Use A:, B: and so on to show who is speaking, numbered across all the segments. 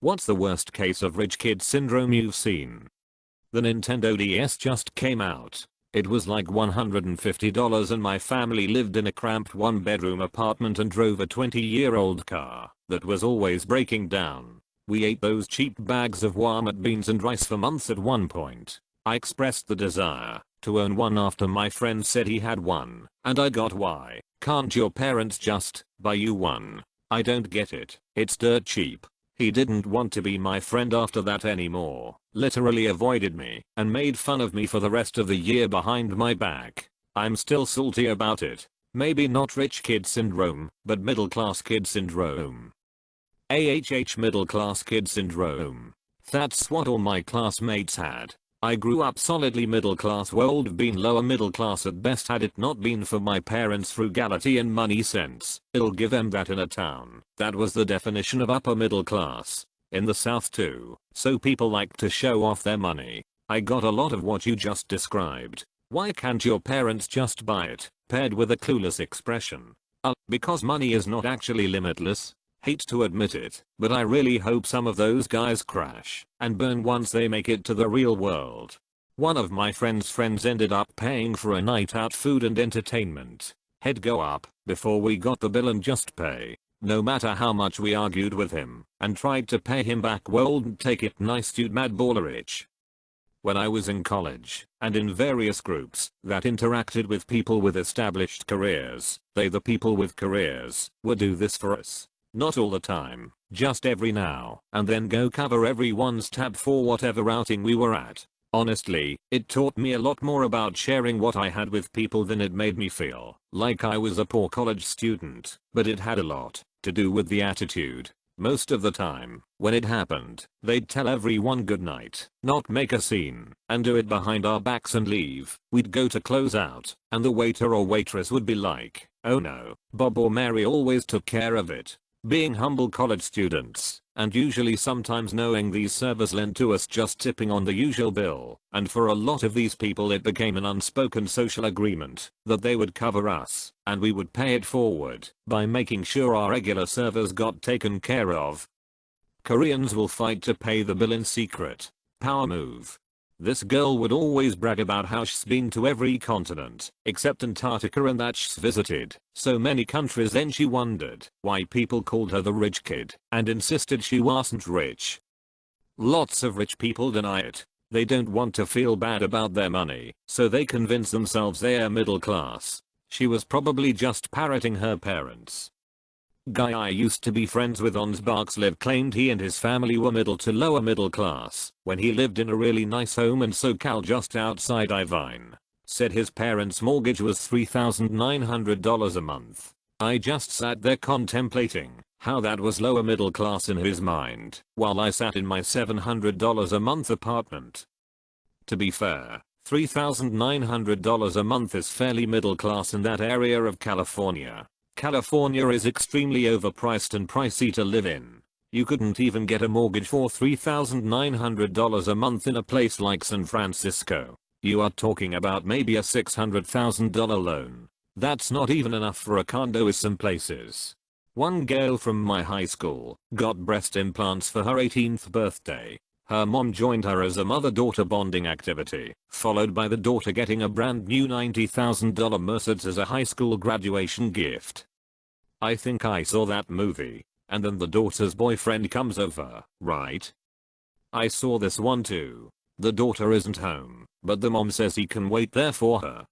A: What's the worst case of rich kid syndrome you've seen? The Nintendo DS just came out. It was like $150 and my family lived in a cramped one-bedroom apartment and drove a 20-year-old car that was always breaking down. We ate those cheap bags of Walmart beans and rice for months at one point. I expressed the desire to own one after my friend said he had one, and I got why. Can't your parents just buy you one? I don't get it. It's dirt cheap. He didn't want to be my friend after that anymore, literally avoided me, and made fun of me for the rest of the year behind my back. I'm still salty about it. Maybe not rich kid syndrome, but middle class kid syndrome. Middle class kid syndrome. That's what all my classmates had. I grew up solidly middle class, would have been lower middle class at best had it not been for my parents' frugality and money sense. It'll give them that in a town that was the definition of upper middle class. In the South too, so people like to show off their money. I got a lot of what you just described. Why can't your parents just buy it? Paired with a clueless expression. Because money is not actually limitless. Hate to admit it, but I really hope some of those guys crash and burn once they make it to the real world. One of my friend's friends ended up paying for a night out, food and entertainment. He'd go up before we got the bill and just pay. No matter how much we argued with him and tried to pay him back, wouldn't take it. Nice dude, mad baller rich. When I was in college and in various groups that interacted with people with established careers, the people with careers would do this for us. Not all the time, just every now and then go cover everyone's tab for whatever outing we were at. Honestly, it taught me a lot more about sharing what I had with people than it made me feel like I was a poor college student, but it had a lot to do with the attitude. Most of the time, when it happened, they'd tell everyone good night, not make a scene, and do it behind our backs and leave. We'd go to close out, and the waiter or waitress would be like, "Oh no, Bob or Mary always took care of it." Being humble college students, and usually sometimes knowing these servers lent to us just tipping on the usual bill, and for a lot of these people it became an unspoken social agreement that they would cover us, and we would pay it forward by making sure our regular servers got taken care of. Koreans will fight to pay the bill in secret. Power move. This girl would always brag about how she's been to every continent except Antarctica and that she's visited so many countries. Then she wondered why people called her the rich kid and insisted she wasn't rich. Lots of rich people deny it. They don't want to feel bad about their money, so they convince themselves they are middle class. She was probably just parroting her parents. Guy I used to be friends with on Sparkslive claimed he and his family were middle to lower middle class when he lived in a really nice home in SoCal just outside Irvine. Said his parents' mortgage was $3,900 a month. I just sat there contemplating how that was lower middle class in his mind while I sat in my $700 a month apartment. To be fair, $3,900 a month is fairly middle class in that area of California. California is extremely overpriced and pricey to live in. You couldn't even get a mortgage for $3,900 a month in a place like San Francisco. You are talking about maybe a $600,000 loan. That's not even enough for a condo in some places. One girl from my high school got breast implants for her 18th birthday. Her mom joined her as a mother-daughter bonding activity, followed by the daughter getting a brand new $90,000 Mercedes as a high school graduation gift. I think I saw that movie. And then the daughter's boyfriend comes over, right? I saw this one too. The daughter isn't home, but the mom says he can wait there for her.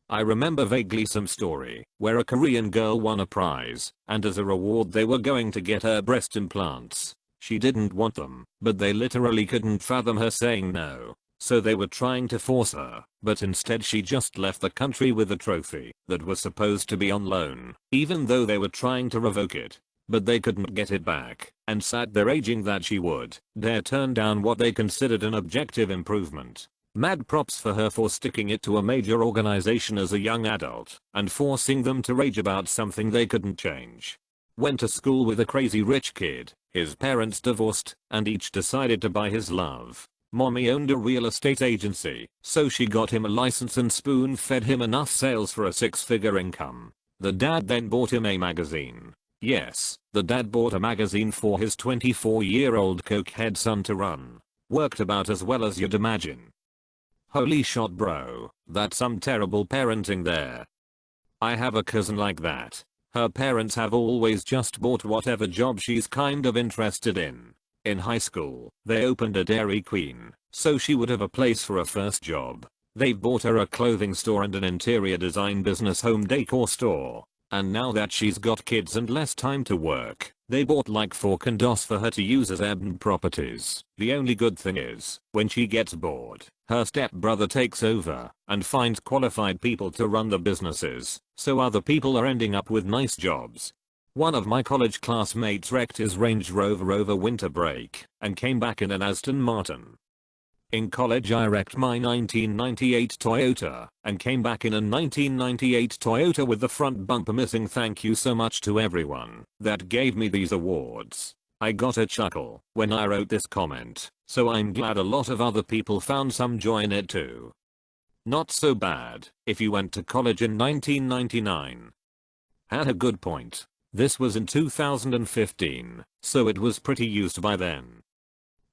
A: I remember vaguely some story where a Korean girl won a prize, and as a reward they were going to get her breast implants. She didn't want them, but they literally couldn't fathom her saying no. So they were trying to force her, but instead she just left the country with the trophy that was supposed to be on loan, even though they were trying to revoke it. But they couldn't get it back, and sat there raging that she would dare turn down what they considered an objective improvement. Mad props for her for sticking it to a major organization as a young adult, and forcing them to rage about something they couldn't change. Went to school with a crazy rich kid, his parents divorced, and each decided to buy his love. Mommy owned a real estate agency, so she got him a license and spoon-fed him enough sales for a six-figure income. The dad then bought him a magazine. Yes, the dad bought a magazine for his 24-year-old cokehead son to run. Worked about as well as you'd imagine. Holy shot bro, that's some terrible parenting there. I have a cousin like that. Her parents have always just bought whatever job she's kind of interested in. In high school, they opened a Dairy Queen, so she would have a place for a first job. They bought her a clothing store and an interior design business home decor store. And now that she's got kids and less time to work, they bought like 4 condos for her to use as abandoned properties. The only good thing is, when she gets bored, her stepbrother takes over and finds qualified people to run the businesses, so other people are ending up with nice jobs. One of my college classmates wrecked his Range Rover over winter break and came back in an Aston Martin. In college I wrecked my 1998 Toyota and came back in a 1998 Toyota with the front bumper missing. Thank you so much to everyone that gave me these awards. I got a chuckle when I wrote this comment, so I'm glad a lot of other people found some joy in it too. Not so bad if you went to college in 1999. Had a good point. This was in 2015, so it was pretty used by then.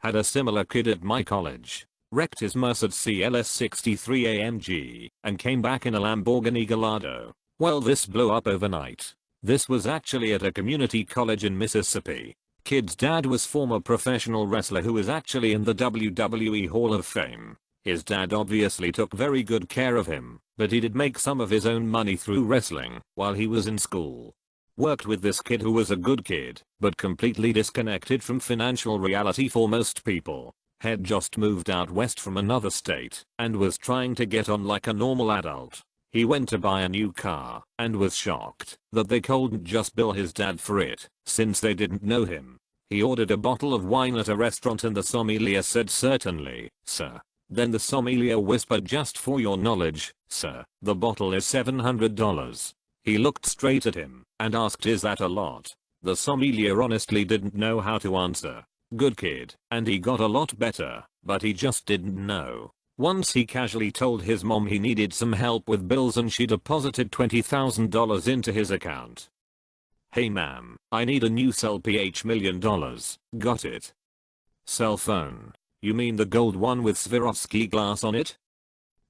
A: Had a similar kid at my college. Wrecked his Mercedes CLS 63 AMG and came back in a Lamborghini Gallardo. Well, this blew up overnight. This was actually at a community college in Mississippi. Kid's dad was former professional wrestler who is actually in the WWE Hall of Fame. His dad obviously took very good care of him, but he did make some of his own money through wrestling while he was in school. Worked with this kid who was a good kid, but completely disconnected from financial reality for most people. Had just moved out west from another state and was trying to get on like a normal adult. He went to buy a new car and was shocked that they couldn't just bill his dad for it since they didn't know him. He ordered a bottle of wine at a restaurant and the sommelier said, "Certainly, sir." Then the sommelier whispered, "Just for your knowledge, sir, the bottle is $700. He looked straight at him and asked, "Is that a lot?" The sommelier honestly didn't know how to answer. Good kid, and he got a lot better, but he just didn't know. Once he casually told his mom he needed some help with bills and she deposited $20,000 into his account. "Hey ma'am, I need a new cell ph $1 million. Got it?" "Cell phone? You mean the gold one with Swarovski glass on it?"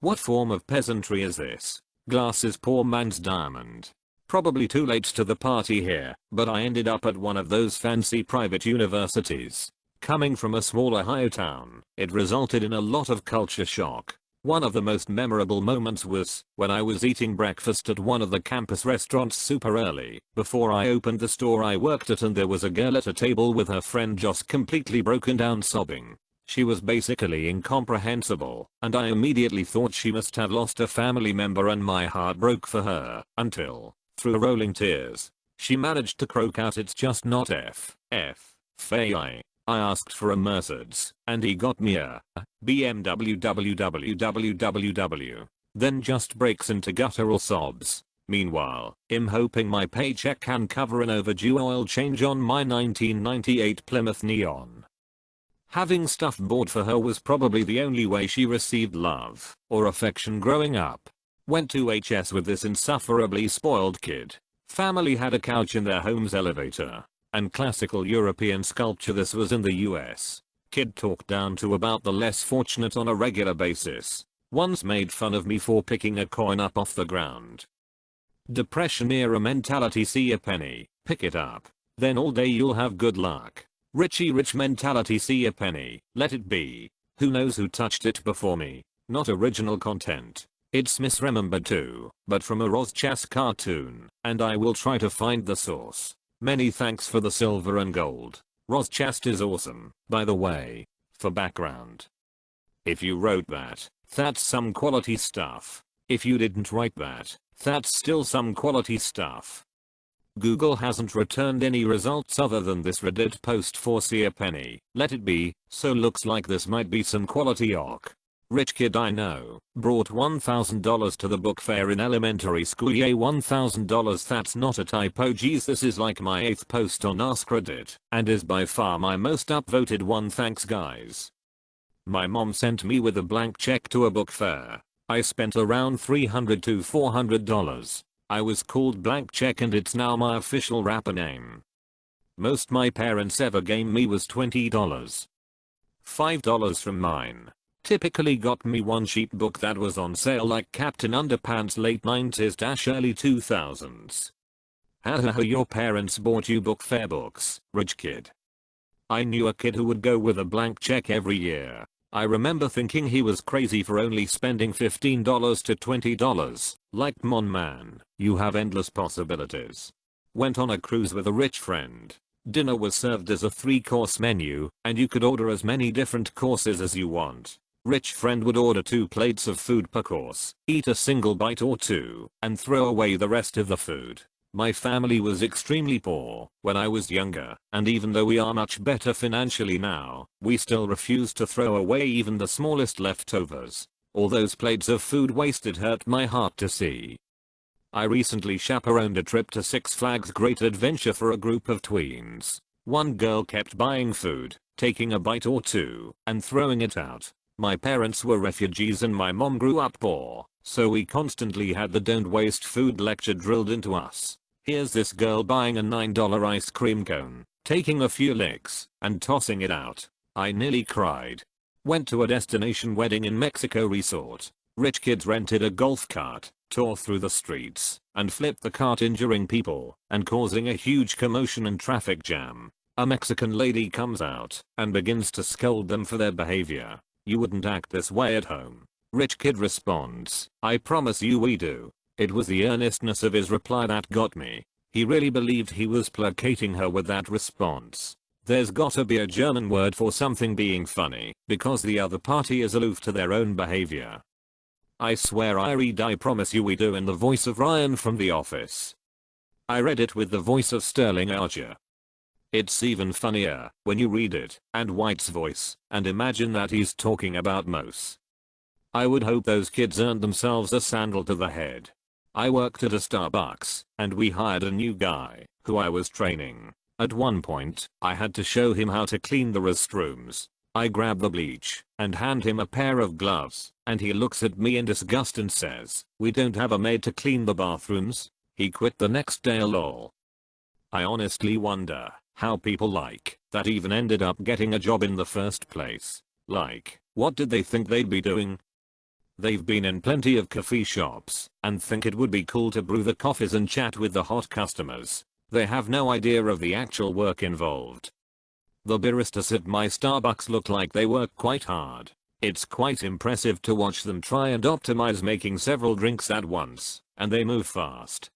A: What form of peasantry is this? Glass is poor man's diamond. Probably too late to the party here, but I ended up at one of those fancy private universities. Coming from a small Ohio town, it resulted in a lot of culture shock. One of the most memorable moments was when I was eating breakfast at one of the campus restaurants super early before I opened the store I worked at, and there was a girl at a table with her friend just completely broken down sobbing. She was basically incomprehensible, and I immediately thought she must have lost a family member, and my heart broke for her until, through rolling tears, she managed to croak out, "It's just not F.A.I. I asked for a Mercedes, and he got me a BMW www. Then just breaks into guttural sobs. Meanwhile, I'm hoping my paycheck can cover an overdue oil change on my 1998 Plymouth Neon. Having stuff bought for her was probably the only way she received love or affection growing up. Went to HS with this insufferably spoiled kid. Family had a couch in their home's elevator. And classical European sculpture. This was in the US. Kid talked down to about the less fortunate on a regular basis. Once made fun of me for picking a coin up off the ground. Depression era mentality. See a penny, pick it up. Then all day you'll have good luck. Richie rich mentality. See a penny, let it be. Who knows who touched it before me? Not original content. It's misremembered too, but from a Rozchas cartoon, and I will try to find the source. Many thanks for the silver and gold. Rozchast is awesome, by the way. For background. If you wrote that, that's some quality stuff. If you didn't write that, that's still some quality stuff. Google hasn't returned any results other than this Reddit post for see a penny, let it be, so looks like this might be some quality orc. Rich kid I know brought $1,000 to the book fair in elementary school. Yay, $1,000, that's not a typo. Geez, this is like my 8th post on askreddit and is by far my most upvoted one. Thanks guys. My mom sent me with a blank check to a book fair. I spent around $300 to $400. I was called Blank Check and it's now my official rapper name. Most my parents ever gave me was $20. $5 from mine. Typically got me one cheap book that was on sale like Captain Underpants late 90s early 2000s. Haha, your parents bought you book fair books, rich kid. I knew a kid who would go with a blank check every year. I remember thinking he was crazy for only spending $15 to $20. Like, mon man, you have endless possibilities. Went on a cruise with a rich friend. Dinner was served as a 3-course menu, and you could order as many different courses as you want. Rich friend would order 2 plates of food per course, eat a single bite or 2, and throw away the rest of the food. My family was extremely poor when I was younger, and even though we are much better financially now, we still refuse to throw away even the smallest leftovers. All those plates of food wasted hurt my heart to see. I recently chaperoned a trip to Six Flags Great Adventure for a group of tweens. One girl kept buying food, taking a bite or 2, and throwing it out. My parents were refugees and my mom grew up poor, so we constantly had the don't waste food lecture drilled into us. Here's this girl buying a $9 ice cream cone, taking a few licks, and tossing it out. I nearly cried. Went to a destination wedding in Mexico resort. Rich kids rented a golf cart, tore through the streets, and flipped the cart, injuring people and causing a huge commotion and traffic jam. A Mexican lady comes out and begins to scold them for their behavior. You wouldn't act this way at home. Rich kid responds, I promise you we do. It was the earnestness of his reply that got me. He really believed he was placating her with that response. There's gotta be a German word for something being funny, because the other party is aloof to their own behavior. I swear I read I promise you we do in the voice of Ryan from The Office. I read it with the voice of Sterling Archer. It's even funnier when you read it and White's voice and imagine that he's talking about Mose. I would hope those kids earned themselves a sandal to the head. I worked at a Starbucks and we hired a new guy who I was training. At one point, I had to show him how to clean the restrooms. I grab the bleach and hand him a pair of gloves, and he looks at me in disgust and says, "We don't have a maid to clean the bathrooms." He quit the next day, lol. I honestly wonder how people like that even ended up getting a job in the first place. Like, what did they think they'd be doing? They've been in plenty of coffee shops and think it would be cool to brew the coffees and chat with the hot customers. They have no idea of the actual work involved. The baristas at my Starbucks look like they work quite hard. It's quite impressive to watch them try and optimize making several drinks at once, and they move fast.